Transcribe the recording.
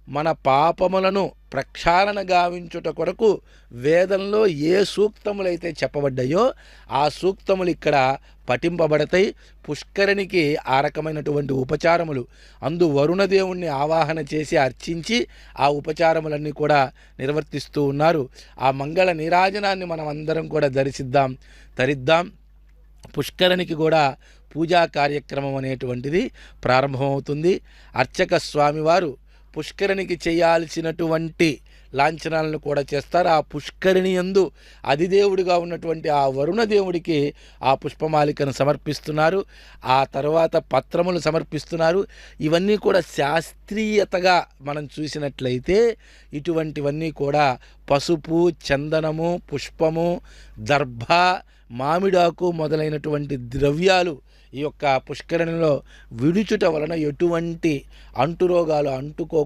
మన పాపములను ప్రక్షాళన గావించుట కొరకు వేదంలో ఏ సూక్తములైతే చెప్పబడ్డాయో ఆ సూక్తములు ఇక్కడ పఠింపబడతాయి. పుష్కరిణికి ఆ రకమైనటువంటి ఉపచారములు అందు వరుణదేవుణ్ణి ఆవాహన చేసి అర్చించి ఆ ఉపచారములన్నీ కూడా నిర్వర్తిస్తూ ఉన్నారు. ఆ మంగళ నీరాజనాన్ని మనం అందరం కూడా ధరిద్దాం. పుష్కరిణికి కూడా పూజా కార్యక్రమం అనేటువంటిది ప్రారంభమవుతుంది. అర్చక స్వామివారు పుష్కరిణికి చేయాల్సినటువంటి లాంఛనాలను కూడా చేస్తారు. ఆ పుష్కరిణి యందు అధిదేవుడిగా ఉన్నటువంటి ఆ వరుణదేవుడికి ఆ పుష్పమాలికను సమర్పిస్తున్నారు. ఆ తర్వాత పత్రములు సమర్పిస్తున్నారు. ఇవన్నీ కూడా శాస్త్రీయతగా మనం చూసినట్లయితే ఇటువంటివన్నీ కూడా పసుపు, చందనము, పుష్పము, దర్భ, మామిడాకు మొదలైనటువంటి ద్రవ్యాలు ఈ యొక్క పుష్కరిణిలో విడుచుట వలన ఎటువంటి అంటురోగాలు అంటుకోకుండా